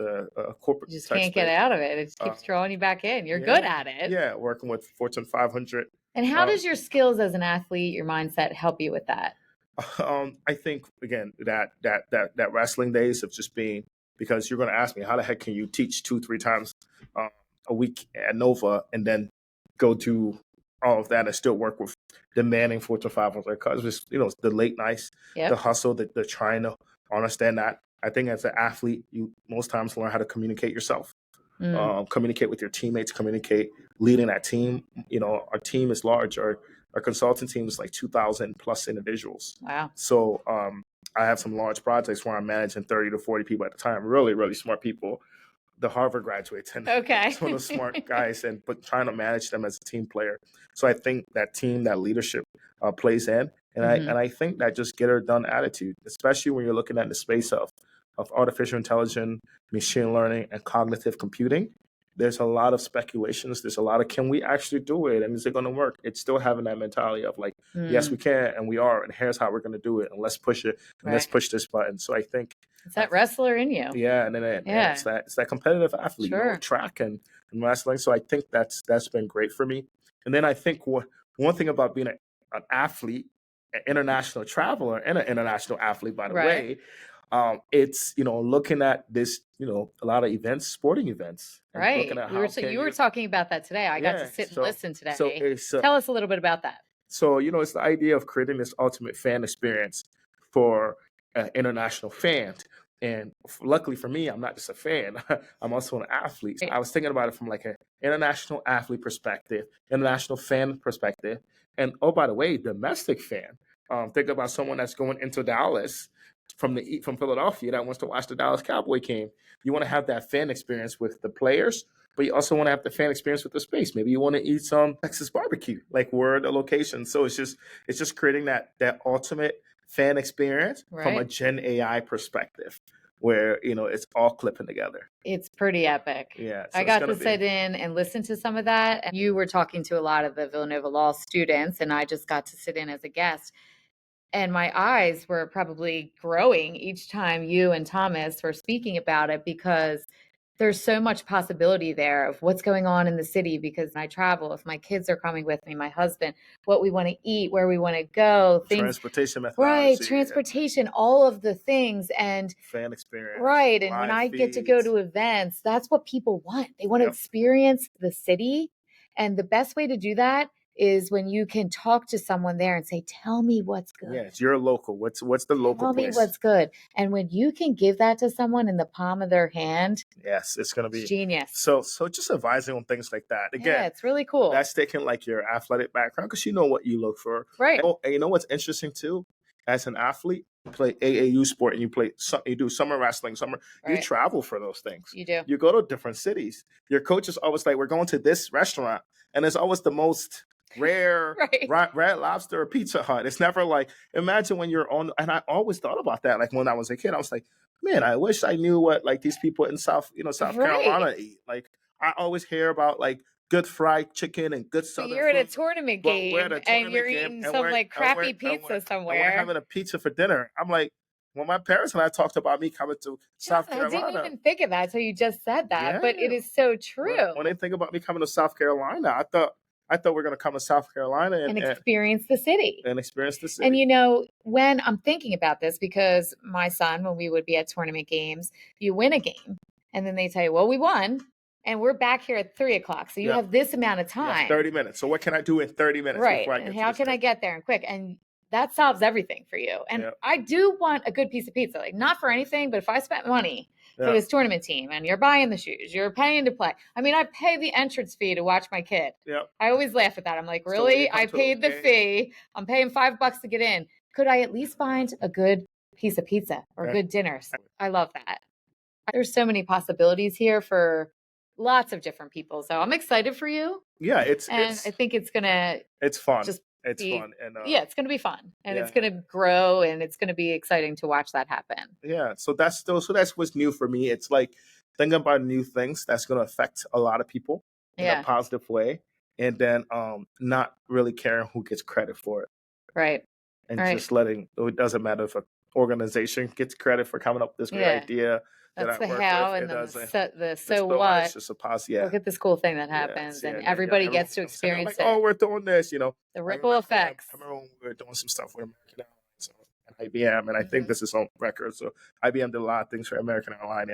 corporate. You just tech can't space. get out of it. It just keeps drawing you back in. You're good at it. Yeah, working with Fortune 500. And how does your skills as an athlete, your mindset help you with that? I think again that wrestling days of just being, because you're going to ask me, how the heck can you teach 2-3 times a week at Nova and then go do all of that and still work with demanding Fortune 500 customers? The late nights, the hustle, the trying to understand that. I think as an athlete, you most times learn how to communicate yourself, communicate with your teammates, communicate leading that team. Our team is large. Our consulting team is like 2,000 plus individuals. Wow. So I have some large projects where I'm managing 30 to 40 people at a time, really, really smart people, the Harvard graduates and some of those smart guys, but trying to manage them as a team player. So I think that team, that leadership plays in. And I think that just get her done attitude, especially when you're looking at the space of artificial intelligence, machine learning, and cognitive computing. There's a lot of speculations. There's a lot of, can we actually do it? And is it going to work? It's still having that mentality of like, yes, we can, and we are, and here's how we're going to do it, and let's push it, and let's push this button. So I think it's that wrestler in you. Yeah, and then it's that competitive athlete, track and wrestling. So I think that's been great for me. And then I think one thing about being an athlete, an international traveler, and an international athlete, by the way, it's looking at this, a lot of events, sporting events, right? You were talking about that today. I got to sit and listen today. So tell us a little bit about that. So it's the idea of creating this ultimate fan experience for international fans. And luckily for me, I'm not just a fan; I'm also an athlete. So I was thinking about it from like an international athlete perspective, international fan perspective, and by the way, domestic fan. Think about someone that's going into Dallas from Philadelphia that wants to watch the Dallas Cowboy game. You want to have that fan experience with the players, but you also want to have the fan experience with the space. Maybe you want to eat some Texas barbecue, like where the location. So it's just creating that ultimate fan experience from a Gen AI perspective, where it's all clipping together. It's pretty epic. Yeah, so I got to sit in and listen to some of that. And you were talking to a lot of the Villanova Law students, and I just got to sit in as a guest. And my eyes were probably growing each time you and Thomas were speaking about it, because there's so much possibility there of what's going on in the city. Because I travel, if my kids are coming with me, my husband, what we want to eat, where we want to go, things, transportation methodology, transportation, all of the things, and fan experience, and when I get to go to events, that's what people want. They want to experience the city, and the best way to do that is when you can talk to someone there and say, tell me what's good. Yeah, it's your local. What's the local place? Tell me what's good. And when you can give that to someone in the palm of their hand, yes, it's going to be genius. So just advising on things like that. Again, it's really cool. That's taking like your athletic background, because you know what you look for. Right. And you know what's interesting too? As an athlete, you play AAU sport and you do summer wrestling, you travel for those things. You do. You go to different cities. Your coach is always like, we're going to this restaurant, and it's always the most rare Red Lobster or Pizza Hut. It's never like, imagine when you're on, and I always thought about that. Like when I was a kid, I was like, man, I wish I knew what like these people in South Carolina eat. Like I always hear about like good fried chicken and good Southern food. You're at a tournament game and you're eating some like crappy pizza somewhere. We're having a pizza for dinner. I'm like, when my parents and I talked about me coming to South Carolina. I didn't even think of that until you just said that, but it is so true. When they think about me coming to South Carolina, I thought we were going to come to South Carolina and experience the city. And when I'm thinking about this, because my son, when we would be at tournament games, you win a game and then they tell you, well, we won and we're back here at 3:00. So you have this amount of time. 30 minutes. So what can I do in 30 minutes? Right. And how can I get there and quick? And that solves everything for you. And I do want a good piece of pizza, like not for anything, but if I spent money for this tournament team and you're buying the shoes, you're paying to play. I mean, I pay the entrance fee to watch my kid. I always laugh at that. I'm like, really? I paid the fee. I'm paying $5 to get in. Could I at least find a good piece of pizza or a good dinner? So I love that. There's so many possibilities here for lots of different people. So I'm excited for you. Yeah, I think it's gonna fun. just It's be, fun, and it's gonna be fun, and yeah. it's gonna grow, and it's gonna be exciting to watch that happen. Yeah, so that's what's new for me. It's like thinking about new things that's going to affect a lot of people in a positive way, and then not really caring who gets credit for it. Right. And just letting, it doesn't matter if an organization gets credit for coming up with this great idea. That's the how, and then the so what. It's just a positive. Look at this cool thing that happens, and everybody gets to experience it. Oh, we're doing this, The ripple effects. I remember when we were doing some stuff with American Airlines and IBM, and I think this is on record. So IBM did a lot of things for American Airlines,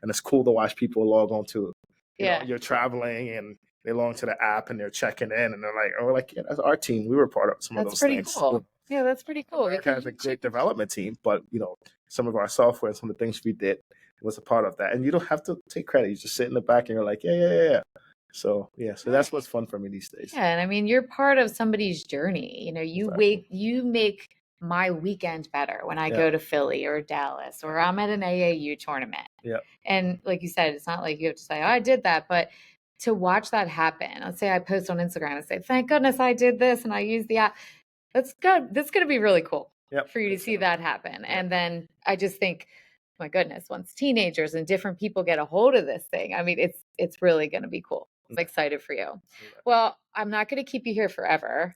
and it's cool to watch people log on to, you know, you're traveling and they log into the app and they're checking in and they're like, oh, like, yeah, that's our team. We were part of some of those things. That's pretty cool. Yeah, that's pretty cool. America has a great development team, but you know, some of our software and some of the things we did was a part of that. And you don't have to take credit. You just sit in the back and you're like, yeah. So that's what's fun for me these days. Yeah, and I mean, you're part of somebody's journey. You know, you make my weekend better when I go to Philly or Dallas or I'm at an AAU tournament. Yeah. And like you said, it's not like you have to say, oh, I did that, but to watch that happen. Let's say I post on Instagram and say, thank goodness I did this and I used the app. That's good. That's going to be really cool for you to see that happen. Yep. And then I just think, my goodness, once teenagers and different people get a hold of this thing, I mean, it's really going to be cool. I'm excited for you. Well, I'm not going to keep you here forever.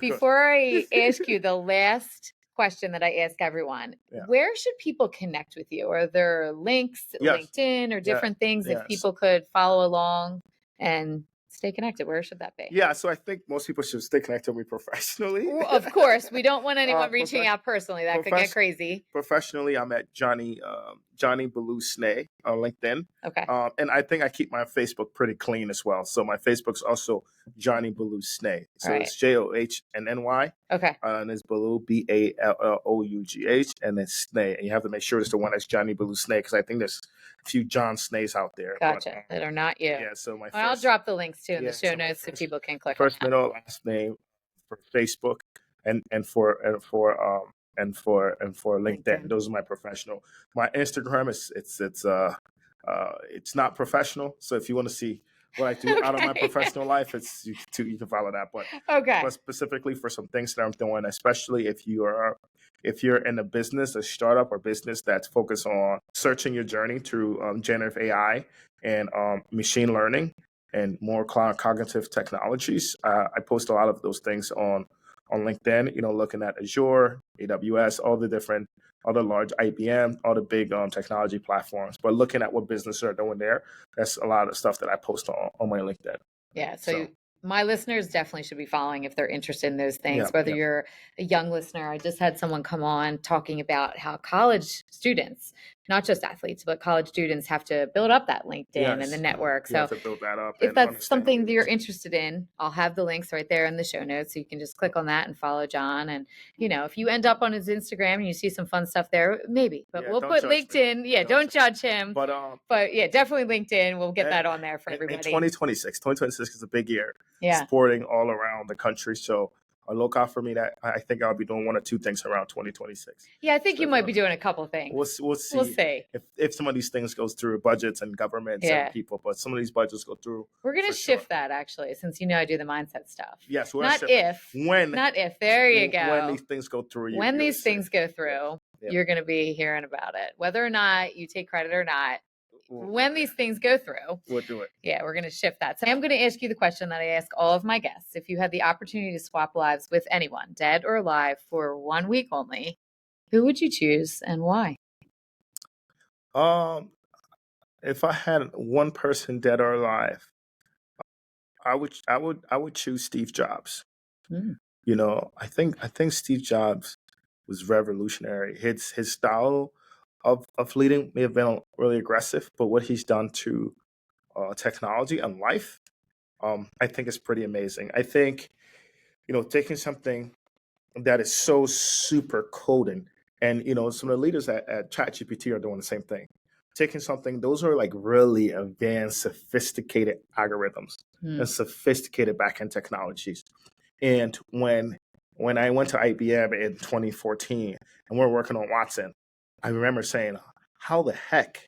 Before I ask you the last question that I ask everyone, where should people connect with you? Are there links, LinkedIn or different things if people could follow along and stay connected? Where should that be? Yeah, so I think most people should stay connected with me professionally. Well, of course, we don't want anyone reaching out personally. That could get crazy. Professionally, I'm at Johnny Ballough Sneh on LinkedIn. Okay. And I think I keep my Facebook pretty clean as well. So my Facebook's also Johnny Ballough Sneh. So it's JOHNNY. Okay. And it's Ballough, BALLOUGH, and it's Sneh. And you have to make sure it's the one that's Johnny Ballough Sneh because I think there's a few John Snehs out there. Gotcha. That are not you. Yeah. So I'll drop the links too in the show notes so people can click. First, middle, last name for Facebook, and for LinkedIn. Those are my professional. My Instagram it's not professional. So if you want to see what I do out of my professional life, you can follow that. But specifically for some things that I'm doing, especially if you're in a startup or business that's focused on searching your journey through generative AI and machine learning and more cognitive technologies, I post a lot of those things on LinkedIn, you know, looking at Azure, AWS, all the different other large IBM, all the big technology platforms, but looking at what businesses are doing there, that's a lot of stuff that I post on my LinkedIn. Yeah. So my listeners definitely should be following if they're interested in those things, whether you're a young listener. I just had someone come on talking about how college students, not just athletes, but college students have to build up that LinkedIn and the network. So have to build that up. If that's something that you're interested in, I'll have the links right there in the show notes. So you can just click on that and follow John. And, you know, if you end up on his Instagram and you see some fun stuff there, maybe, but we'll put LinkedIn. Me. Don't judge him. But yeah, definitely LinkedIn. We'll get that on there for everybody. In 2026 is a big year. Yeah. Sporting all around the country. So look out for me. That I think I'll be doing one or two things around 2026. Yeah, I think you might be doing a couple things. We'll see. If some of these things goes through budgets and governments and people, but some of these budgets go through. We're going to shift that actually, since you know I do the mindset stuff. Yes, not if. When. Not if. There you go. When these things go through. When these things go through, you're going to be hearing about it, whether or not you take credit or not. When these things go through, we'll do it. Yeah, we're going to shift that. So I'm going to ask you the question that I ask all of my guests. If you had the opportunity to swap lives with anyone, dead or alive, for 1 week only, who would you choose and why? If I had one person dead or alive, I would choose Steve Jobs. You know, I think Steve Jobs was revolutionary. His style of leading may have been really aggressive, but what he's done to technology and life, I think is pretty amazing. I think, you know, taking something that is so super coding, and, you know, some of the leaders at ChatGPT are doing the same thing. Taking something, those are like really advanced, sophisticated algorithms and sophisticated backend technologies. And when I went to IBM in 2014 and we're working on Watson, I remember saying, how the heck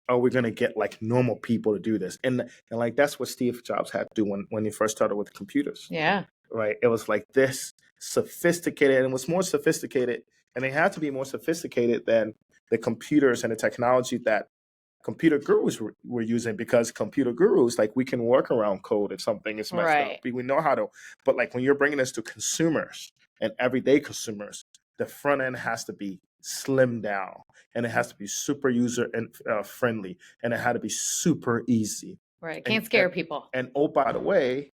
are we going to get like normal people to do this? And like, that's what Steve Jobs had to do when he first started with computers. Yeah. Right. It was like this sophisticated, and it was more sophisticated, and they had to be more sophisticated than the computers and the technology that computer gurus were using, because computer gurus, like, we can work around code if something is messed up. We know how to, but like when you're bringing this to consumers and everyday consumers, the front end has to be slimmed down, and it has to be super user and friendly, and it had to be super easy. Right. Can't scare people. And oh, by the way,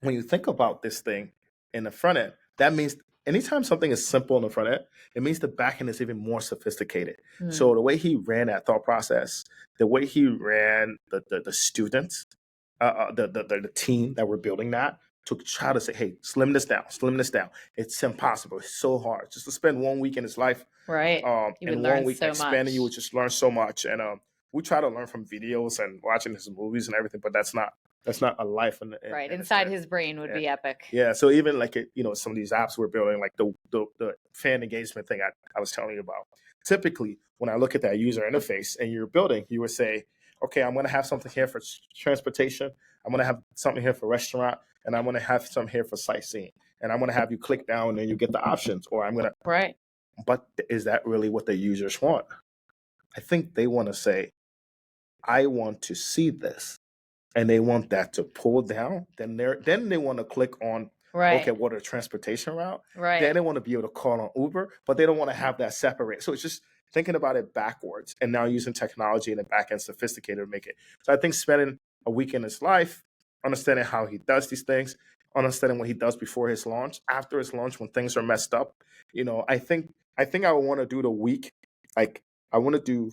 when you think about this thing in the front end, that means anytime something is simple in the front end, it means the back end is even more sophisticated. So the way he ran that thought process, the way he ran the students, the team that were building that, to try to say, hey, slim this down. It's impossible. It's so hard. Just to spend 1 week in his life, right? And 1 week expanding, you would just learn so much. And we try to learn from videos and watching his movies and everything, but that's not a life. Right. Inside his brain would be epic. Yeah. So even like, some of these apps we're building, like the fan engagement thing I was telling you about. Typically, when I look at that user interface and you're building, you would say, okay, I'm going to have something here for transportation. I'm going to have something here for restaurant, and I'm going to have something here for sightseeing. And I'm going to have you click down and then you get the options, or I'm going to. Right. But is that really what the users want? I think they want to say, I want to see this. And they want that to pull down. Then they want to click on, okay, what a transportation route. Right. Then they want to be able to call on Uber, but they don't want to have that separate. So it's just thinking about it backwards, and now using technology and the back end sophisticated to make it. So I think spending a week in his life, understanding how he does these things, understanding what he does before his launch, after his launch, when things are messed up. I think I would want to do the week. Like, I want to do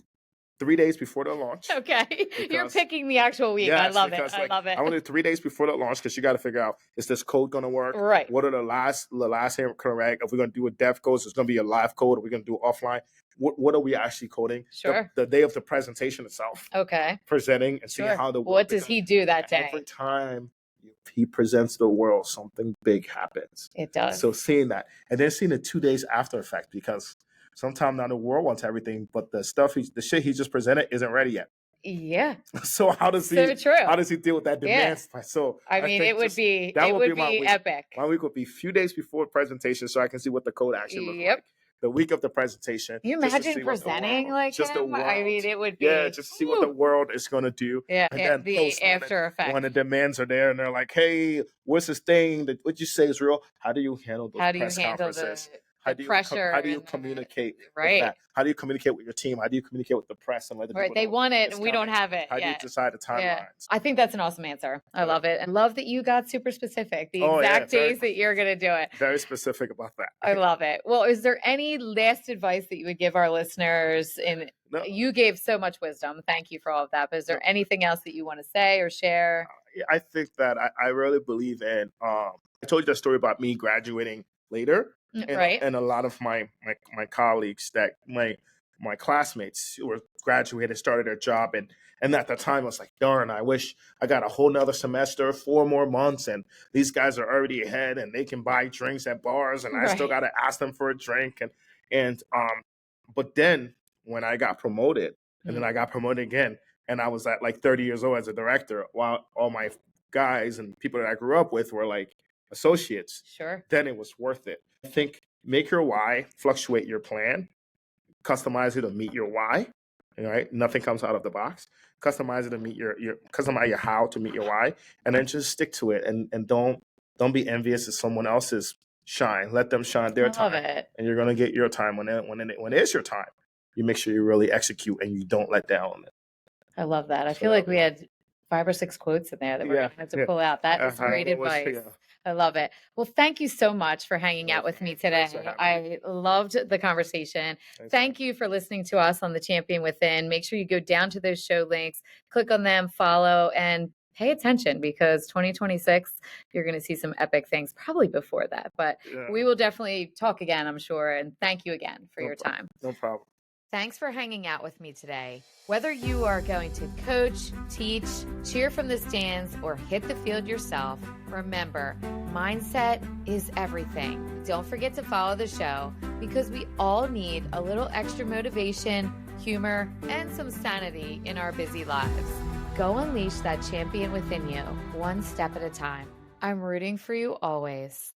3 days before the launch. Okay. You're picking the actual week. Yes, I love it. I love it. I want to do 3 days before the launch, because you got to figure out, is this code going to work? Right. What are the last here correct? If we're going to do a dev code, so it's going to be a live code, or we're going to do offline. What are we actually coding? Sure. The day of the presentation itself. Okay. Presenting and seeing how the what does he do that day? Every time he presents the world, something big happens. It does. So seeing that, and then seeing the 2 days after effect, because sometimes now the world wants everything, but the shit he just presented isn't ready yet. Yeah. So how does he deal with that demand? Yeah. So I mean, it would be epic. My week would be a few days before presentation, so I can see what the code actually looks like. The week of the presentation. Can you imagine presenting like just him? I mean, it would be. Yeah, just to see what the world is going to do. Yeah, and then the after effect. When the demands are there and they're like, hey, what's this thing? What you say is real. How do you handle those press conferences? Pressure. How do you communicate? Right. With that? How do you communicate with your team? How do you communicate with the press and let the people They want it, and we don't have it. How do you decide the timelines? Yeah. I think that's an awesome answer. I love it, and love that you got super specific. The exact days that you're going to do it. Very specific about that. I love it. Well, is there any last advice that you would give our listeners? No. You gave so much wisdom. Thank you for all of that. But is there anything else that you want to say or share? I think that I really believe in. I told you that story about me graduating later. And a lot of my colleagues, that my classmates who were graduated, started their job, and at the time I was like, darn, I wish I got a whole nother semester, 4 more months, and these guys are already ahead and they can buy drinks at bars, and I still got to ask them for a drink, but then when I got promoted, and then I got promoted again, and I was at like 30 years old as a director, while all my guys and people that I grew up with were like associates. Sure. Then it was worth it. I think make your why fluctuate your plan, customize it to meet your why. Right? Nothing comes out of the box. Customize it to meet customize your how to meet your why, and then just stick to it, and don't be envious of someone else's shine. Let them shine their time, and you're gonna get your time when it is your time. You make sure you really execute and you don't let down on it. I love that. I feel like we had 5 or 6 quotes in there that we're going to have to pull out. That is great advice. I love it. Well, thank you so much for hanging out with me today. I loved the conversation. Thank you for listening to us on The Champion Within. Make sure you go down to those show links, click on them, follow, and pay attention, because 2026, you're going to see some epic things probably before that. But we will definitely talk again, I'm sure. And thank you again for your time. No problem. Thanks for hanging out with me today. Whether you are going to coach, teach, cheer from the stands, or hit the field yourself, remember, mindset is everything. Don't forget to follow the show, because we all need a little extra motivation, humor, and some sanity in our busy lives. Go unleash that champion within you, one step at a time. I'm rooting for you always.